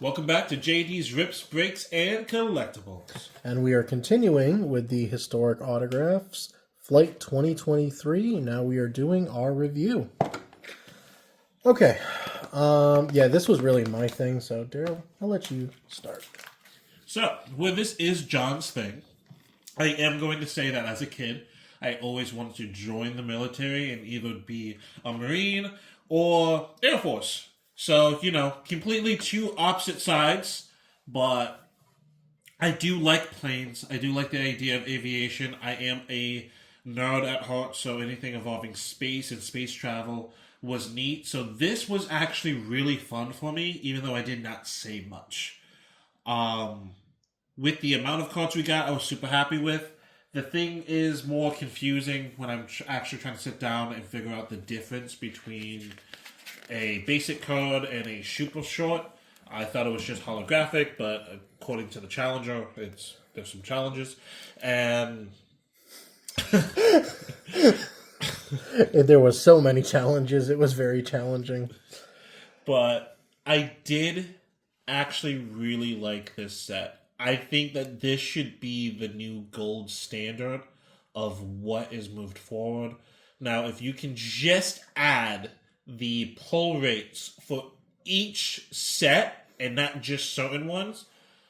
Welcome back to JD's Rips, Breaks, and Collectibles. And we are continuing with the historic autographs, Flight 2023. Now we are doing our review. Okay. Yeah, this was really my thing, so Daryl, I'll let you start. So, this is John's thing. I am going to say that as a kid, I always wanted to join the military and either be a Marine or Air Force. So, completely two opposite sides, but I do like planes. I do like the idea of aviation. I am a nerd at heart, so anything involving space and space travel was neat. So this was actually really fun for me, even though I did not say much. With the amount of cards we got, I was super happy with. The thing is more confusing when I'm actually trying to sit down and figure out the difference between a basic card and a super short. I thought it was just holographic, but according to the challenger, there's some challenges. And There was so many challenges. It was very challenging. But I did actually really like this set. I think that this should be the new gold standard of what is moved forward. Now, if you can just add the pull rates for each set and not just certain ones,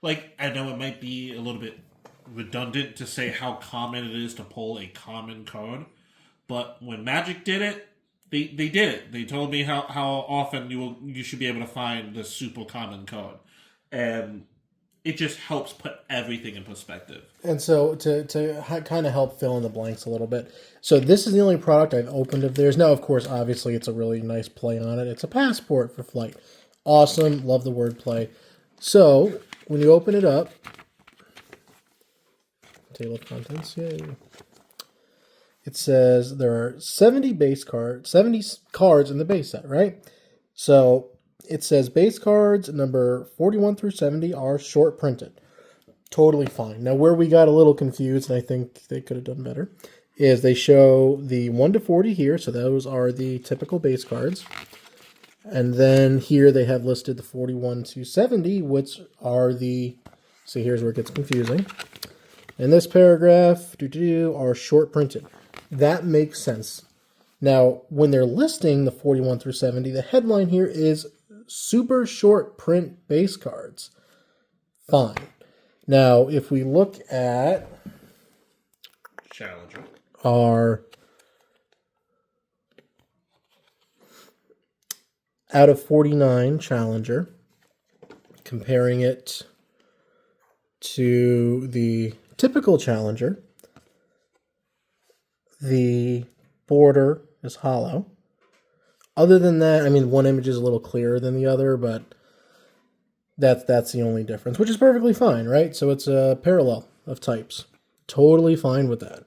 like, I know it might be a little bit redundant to say how common it is to pull a common card, but when Magic did it, they did it. They told me how often you should be able to find the super common card, and it just helps put everything in perspective. And so to kind of help fill in the blanks a little bit. So this is the only product I've opened of theirs. Now, of course, obviously, it's a really nice play on it. It's a passport for Flight. Awesome. Love the wordplay. So when you open it up, table of contents, yay. It says there are 70 cards in the base set, right? So it says base cards number 41 through 70 are short printed. Totally fine. Now, where we got a little confused, and I think they could have done better, is they show the 1 to 40 here. So those are the typical base cards. And then here they have listed the 41 to 70, which are the... See, here's where it gets confusing. In this paragraph, are short printed. That makes sense. Now, when they're listing the 41 through 70, the headline here is super short print base cards. Fine. Now, if we look at Challenger. our out of 49 Challenger, comparing it to the typical Challenger, the border is hollow. Other than that, I mean, one image is a little clearer than the other, but that's the only difference, which is perfectly fine, right? So it's a parallel of types. Totally fine with that.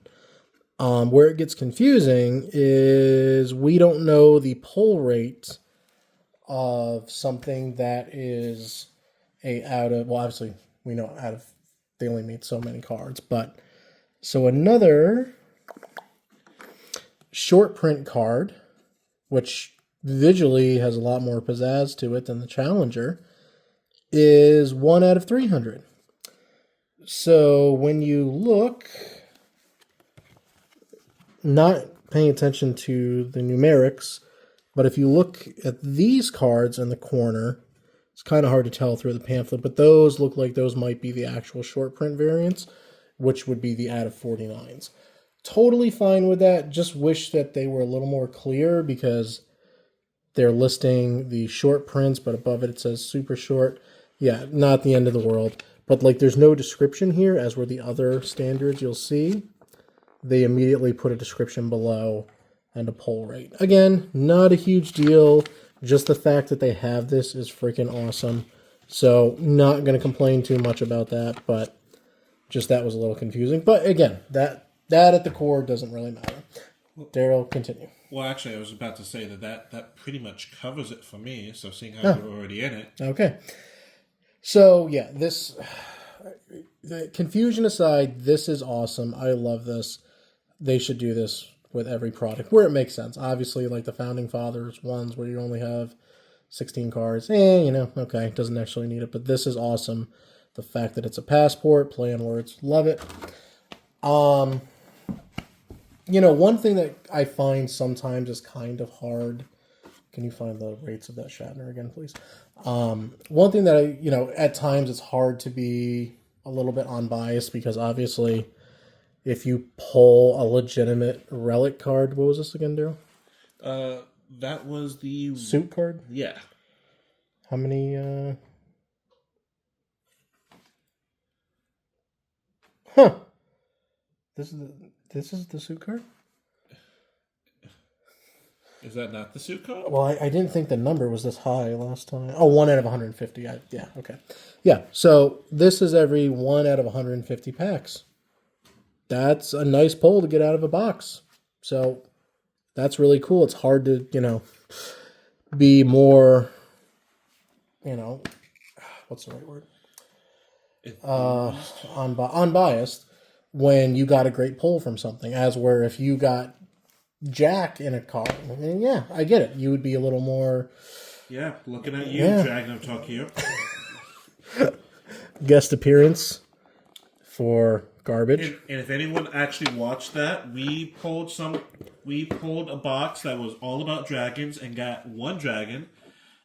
Where it gets confusing is we don't know the pull rate of something that is well, obviously we know they only made so many cards, but so another short print card, which visually has a lot more pizzazz to it than the Challenger, is 1 out of 300. So when you look, not paying attention to the numerics, but if you look at these cards in the corner, it's kind of hard to tell through the pamphlet, but those look like those might be the actual short print variants, which would be the out of 49s. Totally fine with that. Just wish that they were a little more clear because they're listing the short prints, but above it says super short. Yeah, not the end of the world. But like there's no description here, as were the other standards you'll see. They immediately put a description below and a pull rate. Again, not a huge deal. Just the fact that they have this is freaking awesome. So not going to complain too much about that, but just that was a little confusing. But again, that at the core doesn't really matter. Daryl, continue. Well, actually, I was about to say that pretty much covers it for me. So seeing how you're already in it. Okay. So yeah, the confusion aside, this is awesome. I love this. They should do this with every product where it makes sense. Obviously, like the Founding Fathers ones where you only have 16 cards. Okay, doesn't actually need it, but this is awesome. The fact that it's a passport, play on words, love it. One thing that I find sometimes is kind of hard. Can you find the rates of that Shatner again, please? One thing that at times it's hard to be a little bit unbiased because obviously if you pull a legitimate relic card, what was this again, Daryl? That was the Suit card? Yeah. How many, Huh. This is the suit card? Is that not the suit card? Well, I didn't think the number was this high last time. Oh, 1 out of 150. Yeah, okay. Yeah, so this is every 1 out of 150 packs. That's a nice pull to get out of a box. So that's really cool. It's hard to, be more, what's the right word? Unbiased when you got a great pull from something. As where if you got Jack in a car, and yeah, I get it. You would be a little more. Yeah, looking at you, Dragon of Tokyo. Guest appearance for garbage. And if anyone actually watched that, we pulled a box that was all about dragons and got 1 dragon.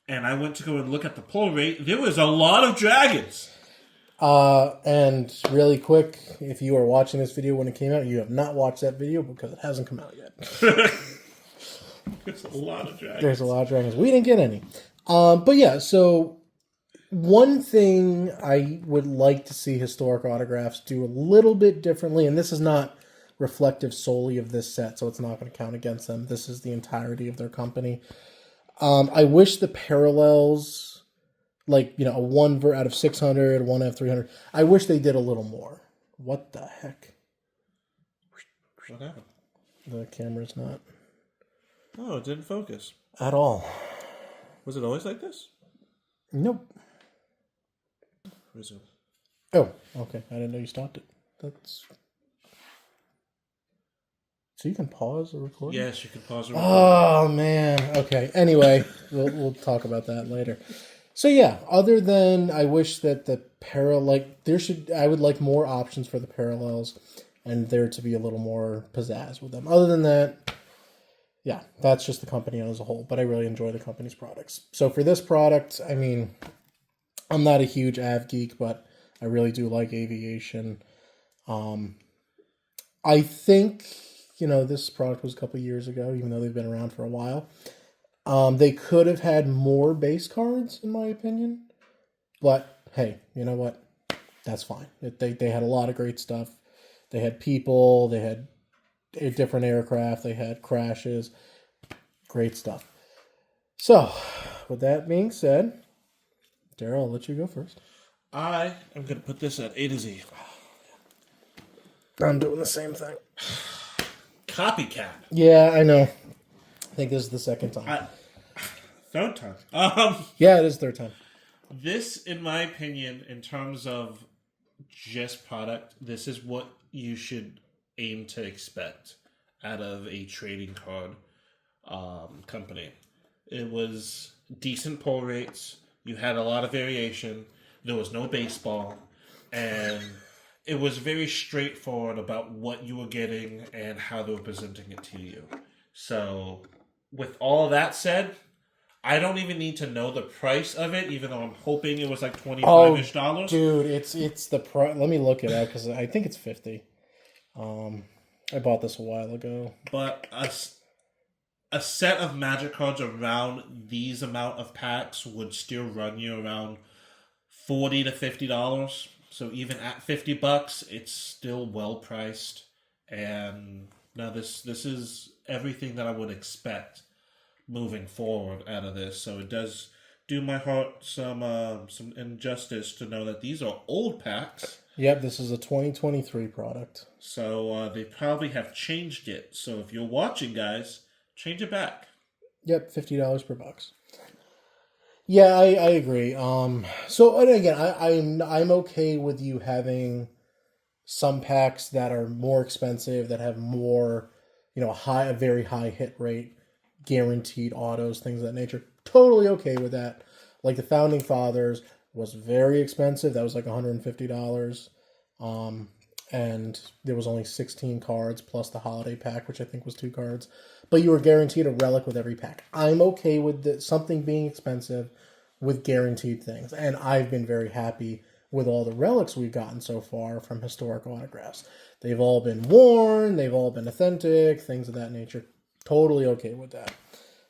And I went to go and look at the pull rate. There was a lot of dragons. And really quick, if you are watching this video when it came out, you have not watched that video because it hasn't come out yet. There's a lot of dragons. There's a lot of dragons. We didn't get any. But yeah, so one thing I would like to see Historic Autographs do a little bit differently, and this is not reflective solely of this set, so it's not going to count against them. This is the entirety of their company. I wish the parallels, like, a 1 out of 600, 1 out of 300, I wish they did a little more. What the heck? What happened? The camera's not. Oh, it didn't focus. At all. Was it always like this? Nope. Resume. Oh, okay. I didn't know you stopped it. That's... So you can pause the recording? Yes, you can pause the recording. Oh, man. Okay. Anyway, we'll talk about that later. So yeah, other than I wish that the I would like more options for the parallels and there to be a little more pizzazz with them. Other than that, yeah, that's just the company as a whole, but I really enjoy the company's products. So for this product, I mean, I'm not a huge Av geek, but I really do like aviation. I think, this product was a couple years ago, even though they've been around for a while. They could have had more base cards, in my opinion. But, hey, you know what? That's fine. They had a lot of great stuff. They had people. They had different aircraft. They had crashes. Great stuff. So, with that being said, Daryl, I'll let you go first. I am going to put this at A to Z. I'm doing the same thing. Copycat. Yeah, I know. I think this is the second time. Third time. Yeah, it is third time. This, in my opinion, in terms of just product, this is what you should aim to expect out of a trading card company. It was decent pull rates. You had a lot of variation. There was no baseball. And it was very straightforward about what you were getting and how they were presenting it to you. So, with all that said, I don't even need to know the price of it, even though I'm hoping it was like $25-ish. Dude, it's the price. Let me look it up because I think it's $50. I bought this a while ago. But a set of Magic cards around these amount of packs would still run you around $40 to $50. So even at $50, it's still well priced. And now this is everything that I would expect moving forward out of this. So it does do my heart some injustice to know that these are old packs. Yep, this is a 2023 product. So they probably have changed it. So if you're watching, guys, change it back. Yep, $50 per box. Yeah, I agree. So and again, I'm okay with you having some packs that are more expensive, that have more, a very high hit rate, guaranteed autos, things of that nature. totally okay with that. Like the Founding Fathers was very expensive. That was like $150. And there was only 16 cards plus the holiday pack, which I think was 2 cards. But you were guaranteed a relic with every pack. I'm okay with something being expensive with guaranteed things. And I've been very happy with all the relics we've gotten so far from historic autographs. They've all been worn, they've all been authentic, things of that nature. Totally okay with that.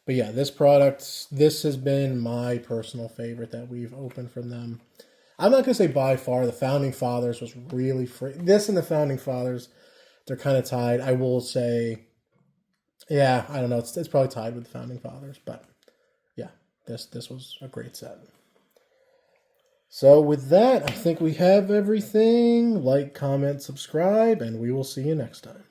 But yeah, this product, this has been my personal favorite that we've opened from them. I'm not going to say by far. The Founding Fathers was really free. This and the Founding Fathers, they're kind of tied. I will say, yeah, I don't know. It's probably tied with the Founding Fathers. But yeah, this was a great set. So with that, I think we have everything. Like, comment, subscribe, and we will see you next time.